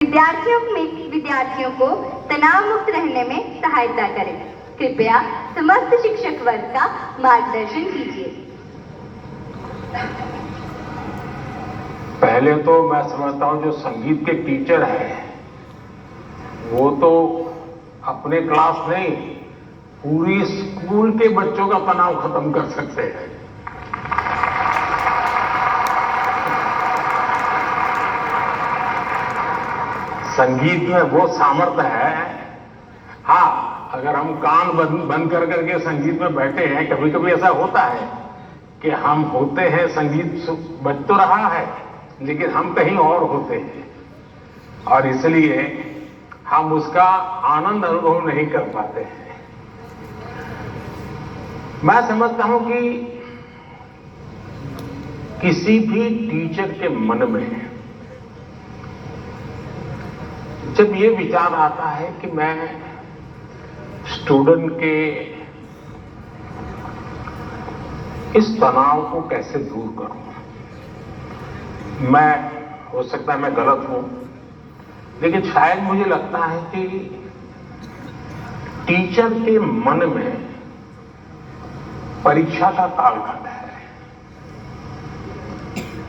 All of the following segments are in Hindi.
विद्यार्थियों को तनाव मुक्त रहने में सहायता करें। कृपया समस्त शिक्षक वर्ग का मार्गदर्शन कीजिए। पहले तो मैं समझता हूं जो संगीत के टीचर हैं वो तो अपने क्लास नहीं पूरी स्कूल के बच्चों का तनाव खत्म कर सकते हैं। संगीत में वो सामर्थ्य है। हाँ, अगर हम कान बंद कर करके संगीत में बैठे हैं, कभी कभी ऐसा होता है कि हम होते हैं, संगीत बज तो रहा है लेकिन हम कहीं और होते हैं और इसलिए हम उसका आनंद अनुभव नहीं कर पाते हैं। मैं समझता हूं कि किसी भी टीचर के मन में जब ये विचार आता है कि मैं स्टूडेंट के इस तनाव को कैसे दूर करूं, मैं हो सकता है मैं गलत हूं लेकिन शायद मुझे लगता है कि टीचर के मन में परीक्षा का कालखंड है।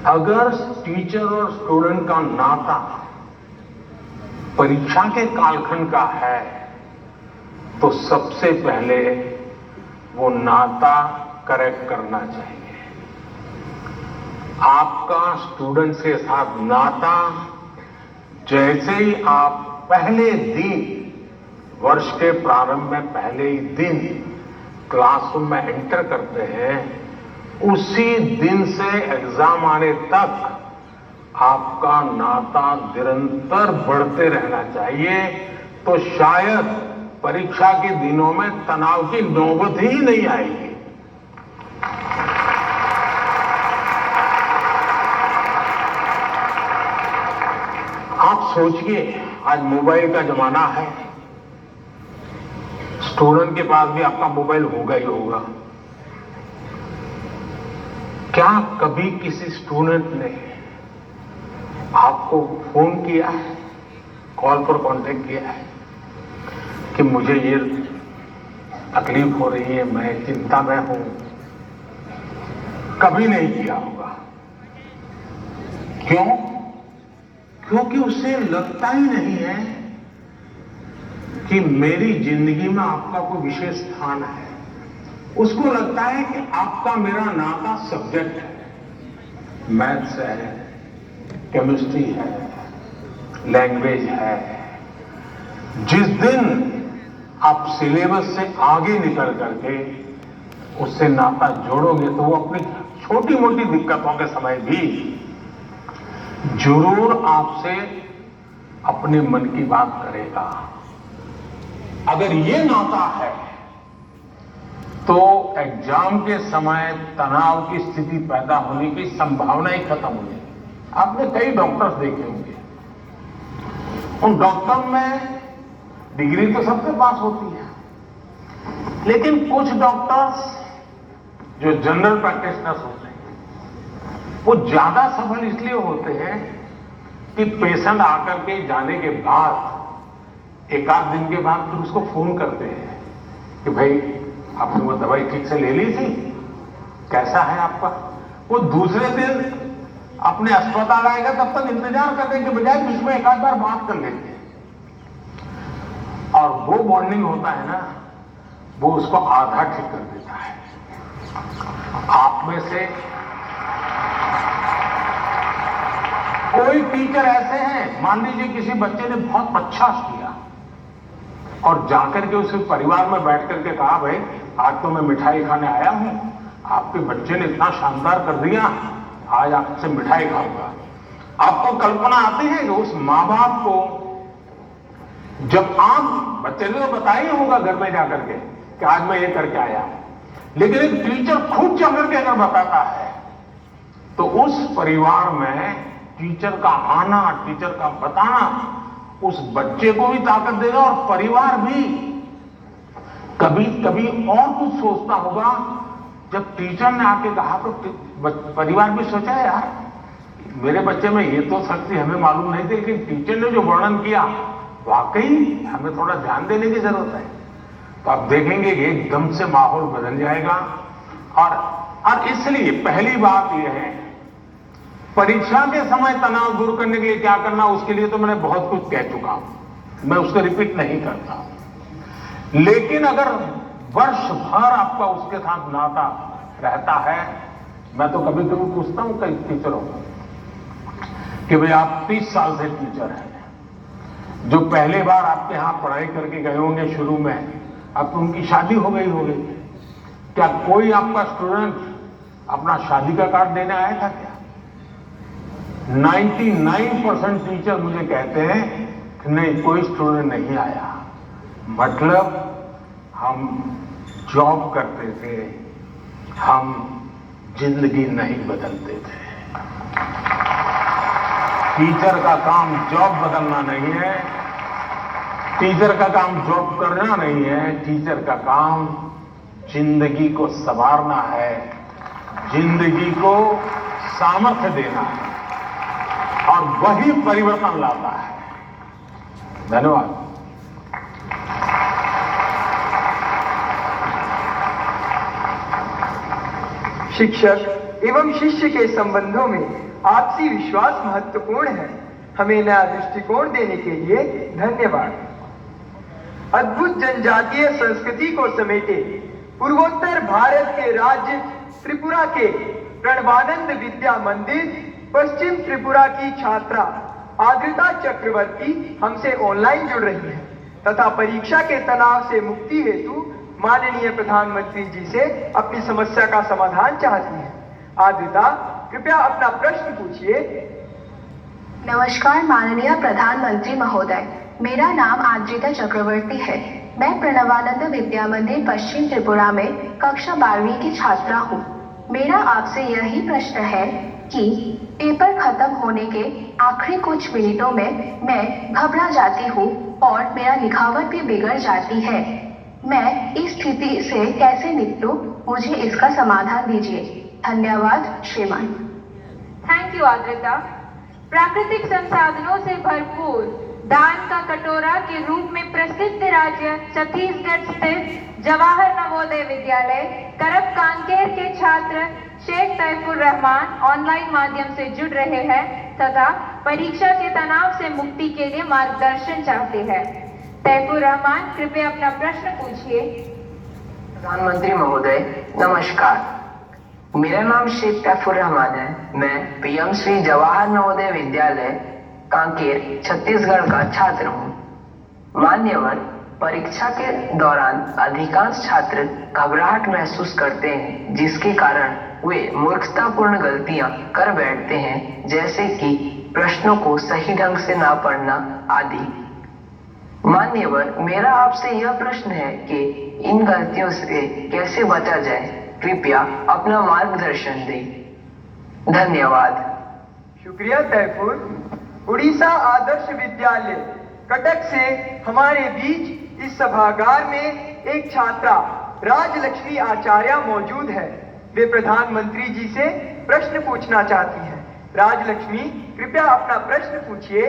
अगर टीचर और स्टूडेंट का नाता परीक्षा के कालखंड का है तो सबसे पहले वो नाता करेक्ट करना चाहिए। आपका स्टूडेंट्स के साथ नाता जैसे ही आप पहले दिन, वर्ष के प्रारंभ में पहले ही दिन क्लासरूम में एंटर करते हैं, उसी दिन से एग्जाम आने तक आपका नाता निरंतर बढ़ते रहना चाहिए। तो शायद परीक्षा के दिनों में तनाव की नौबत ही नहीं आएगी। आप सोचिए, आज मोबाइल का जमाना है, स्टूडेंट के पास भी आपका मोबाइल होगा ही होगा। क्या कभी किसी स्टूडेंट ने आपको फोन किया है, कॉल पर कांटेक्ट किया है कि मुझे ये तकलीफ हो रही है, मैं चिंता में हूं? कभी नहीं किया होगा। क्यों? क्योंकि उसे लगता ही नहीं है कि मेरी जिंदगी में आपका कोई विशेष स्थान है। उसको लगता है कि आपका मेरा नाता सब्जेक्ट है, मैथ्स है, केमिस्ट्री है, लैंग्वेज है। जिस दिन आप सिलेबस से आगे निकल करके उससे नाता जोड़ोगे तो वो अपनी छोटी मोटी दिक्कतों के समय भी जरूर आपसे अपने मन की बात करेगा। अगर ये नाता है तो एग्जाम के समय तनाव की स्थिति पैदा होने की संभावना ही खत्म हो जाएगी। आपने कई डॉक्टर्स देखे होंगे, उन डॉक्टर में डिग्री तो सबके पास होती है लेकिन कुछ डॉक्टर्स जो जनरल प्रैक्टिशनर्स होते हैं वो ज्यादा सफल इसलिए होते हैं कि पेशेंट आकर के जाने के बाद एक आध दिन के बाद फिर उसको फोन करते हैं कि भाई आपने वो दवाई ठीक से ले ली थी, कैसा है आपका। वो दूसरे दिन अपने अस्पताल आएगा तब तक इंतजार करने के बजाय बीच में एक आध बार बात कर लेते हैं और वो बॉन्डिंग होता है ना, वो उसको आधा ठीक कर देता है। आप में से कोई टीचर ऐसे हैं, मान लीजिए किसी बच्चे ने बहुत अच्छा किया और जाकर के उसे परिवार में बैठ करके कहा भाई आज तो मैं मिठाई खाने आया हूं, आपके बच्चे ने इतना शानदार कर दिया, आज आपसे मिठाई खाऊंगा। आपको कल्पना आती है कि उस मां बाप को जब आप बच्चे ने तो बताया ही होगा घर में जाकर के कि आज मैं ये करके आया हूं, लेकिन एक टीचर खुद चल करके अगर बताता है तो उस परिवार में टीचर का आना, टीचर का बताना उस बच्चे को भी ताकत देगा और परिवार भी कभी कभी और कुछ सोचता होगा। जब टीचर ने आके कहा तो परिवार भी सोचा यार मेरे बच्चे में ये तो शक्ति हमें मालूम नहीं थी, लेकिन टीचर ने जो वर्णन किया वाकई हमें थोड़ा ध्यान देने की जरूरत है। तो आप देखेंगे कि एकदम से माहौल बदल जाएगा। और इसलिए पहली बात यह है, परीक्षा के समय तनाव दूर करने के लिए क्या करना, उसके लिए तो मैंने बहुत कुछ कह चुका हूं, मैं उसको रिपीट नहीं करता। लेकिन अगर वर्ष भर आपका उसके साथ नाता रहता है, मैं तो कभी कभी पूछता हूं कई टीचरों को कि भाई आप 30 साल से टीचर हैं, जो पहले बार आपके यहां पढ़ाई करके गए होंगे शुरू में, अब तो उनकी शादी हो गई होगी, क्या कोई आपका स्टूडेंट अपना शादी का कार्ड देने आया था क्या? 99% टीचर मुझे कहते हैं कि नहीं, कोई स्टूडेंट नहीं आया। मतलब हम जॉब करते थे, हम जिंदगी नहीं बदलते थे। टीचर का काम जॉब बदलना नहीं है, टीचर का काम जॉब करना नहीं है, टीचर का काम जिंदगी को संवारना है, जिंदगी को सामर्थ्य देना है, और वही परिवर्तन लाता है। धन्यवाद। शिक्षक एवं शिष्य के संबंधों में आपसी विश्वास महत्वपूर्ण है। हमें नया दृष्टिकोण देने के लिए धन्यवाद। अद्भुत जनजातीय संस्कृति को समेटे पूर्वोत्तर भारत के राज्य त्रिपुरा के प्रणवानंद विद्या मंदिर पश्चिम त्रिपुरा की छात्रा आद्रिता चक्रवर्ती हमसे ऑनलाइन जुड़ रही है तथा परीक्षा के तनाव से मुक्ति हेतु माननीय प्रधानमंत्री जी से अपनी समस्या का समाधान चाहती है। आद्रिता, कृपया अपना प्रश्न पूछिए। नमस्कार माननीय प्रधानमंत्री महोदय, मेरा नाम आद्रिता चक्रवर्ती है। मैं प्रणवानंद विद्या मंदिर पश्चिम त्रिपुरा में कक्षा 12वीं की छात्रा हूँ। मेरा आपसे यही प्रश्न है कि पेपर खत्म होने के आखिरी कुछ मिनटों में मैं घबरा जाती हूँ और मेरा लिखावट भी बिगड़ जाती है। मैं इस स्थिति से कैसे निपटूं? मुझे इसका समाधान दीजिए। धन्यवाद श्रीमान। Thank you Adrita. प्राकृतिक संसाधनों से भरपूर दान का कटोरा के रूप में प्रसिद्ध राज्य छत्तीसगढ़ स्थित जवाहर नवोदय विद्यालय करप कांकेर के छात्र शेख तैफुर रहमान ऑनलाइन माध्यम से जुड़ रहे हैं तथा परीक्षा के तनाव से मुक्ति के लिए मार्गदर्शन चाहते हैं। तैफुर रहमान, कृपया अपना प्रश्न पूछिए। प्रधानमंत्री महोदय नमस्कार, मेरा नाम शेख तैफुर रहमान है। मैं पीएम श्री जवाहर नवोदय विद्यालय कांकेर छत्तीसगढ़ का छात्र हूँ। मान्यवर, परीक्षा के दौरान अधिकांश छात्र घबराहट महसूस करते हैं, जिसके कारण वे मूर्खतापूर्ण गलतियां कर बैठते हैं, जैसे कि प्रश्नों को सही ढंग से ना पढ़ना आदि। मान्यवर, मेरा आपसे यह प्रश्न है कि इन गलतियों से कैसे बचा जाए। कृपया अपना मार्गदर्शन दें। धन्यवाद। शुक्रिया तैफुर। उड़ीसा आदर्श विद्यालय कटक से हमारे बीच इस सभागार में एक छात्रा राजलक्ष्मी आचार्य मौजूद है। वे प्रधानमंत्री जी से प्रश्न पूछना चाहती हैं। राजलक्ष्मी, कृपया अपना प्रश्न पूछिए।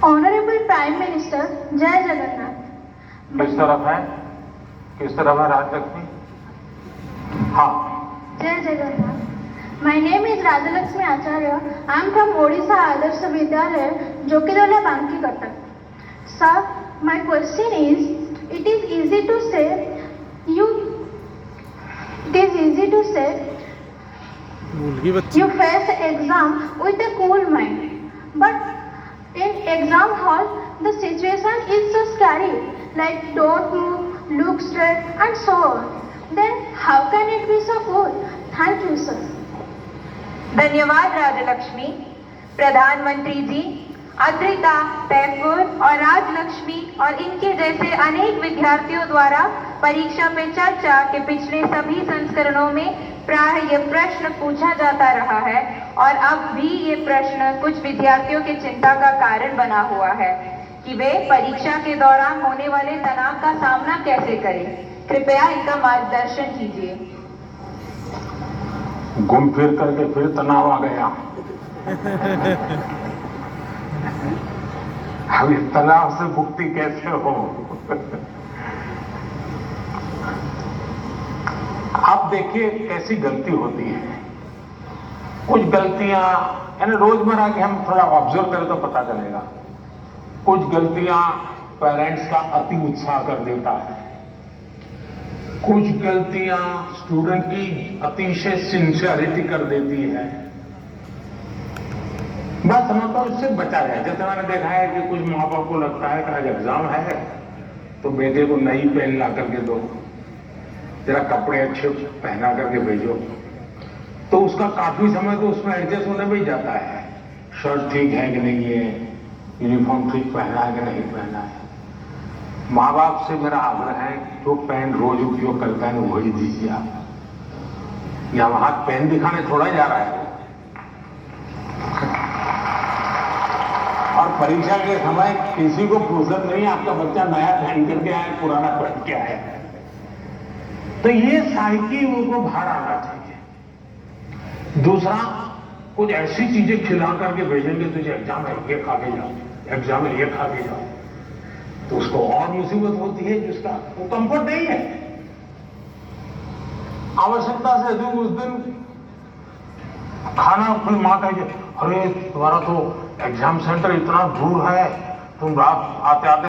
ऑनरेबल प्राइम मिनिस्टर, जय जगन्नाथ। किस तरफ है, किस तरफ है राजलक्ष्मी? हाँ, जय Jagannath. My name is Rajalakshmi Acharya. I am from Odisha Adarsh Vidyalaya, Jokidola, Banki, Cuttack. Sir, my question is, it is easy to say you face exam with a cool mind, but in exam hall the situation is so scary, like don't move, look straight and so on. Then how can it be so cool? Thank you, sir. धन्यवाद राजलक्ष्मी। प्रधानमंत्री जी, आद्रिता, तैफुर और राजलक्ष्मी और इनके जैसे अनेक विद्यार्थियों द्वारा परीक्षा पे चर्चा के पिछले सभी संस्करणों में प्राय ये प्रश्न पूछा जाता रहा है और अब भी ये प्रश्न कुछ विद्यार्थियों की चिंता का कारण बना हुआ है कि वे परीक्षा के दौरान होने वाले तनाव का सामना कैसे करें। कृपया इनका मार्गदर्शन कीजिए। घूम फिर करके फिर तनाव आ गया। अब इस तनाव से मुक्ति कैसे हो? आप देखिए कैसी गलती होती है। कुछ गलतियां यानी रोजमर्रा की हम थोड़ा ऑब्जर्व करें तो पता चलेगा। कुछ गलतियां पेरेंट्स का अति उत्साह कर देता है, कुछ गलतियां स्टूडेंट की अतिशय सिंसियरिटी कर देती है। बस समझता हूं इससे बचा जाए। जैसे मैंने देखा है कि कुछ माँ बाप को लगता है कि आज एग्जाम है तो बेटे को नई पेन ला करके दो, जरा कपड़े अच्छे पहना करके भेजो, तो उसका काफी समय तो उसमें एडजस्ट होने में ही जाता है। शर्ट ठीक है कि नहीं है, यूनिफॉर्म ठीक पहना है कि नहीं पहना है। माँ बाप से मेरा आग्रह है जो पेन रोज उपयोग करता है वही दीजिए आप। या वहां पेन दिखाने थोड़ा जा रहा है। और परीक्षा के समय किसी को फुर्सत नहीं, आपका बच्चा नया पहन करके आया, पुराना पहन के आया। तो ये साइकिल उनको बाहर आना चाहिए। दूसरा, कुछ ऐसी चीजें खिला करके भेजेंगे, तुझे एग्जाम है ये खा के जाओ, एग्जाम में ये खा के जाओ, तो उसको और मुसीबत होती है जिसका वो कंफर्ट नहीं है। आवश्यकता से अधिक उस दिन खाना फिर मां कहेगी, अरे तुम्हारा तो एग्जाम सेंटर इतना दूर है, तुम रात आते आते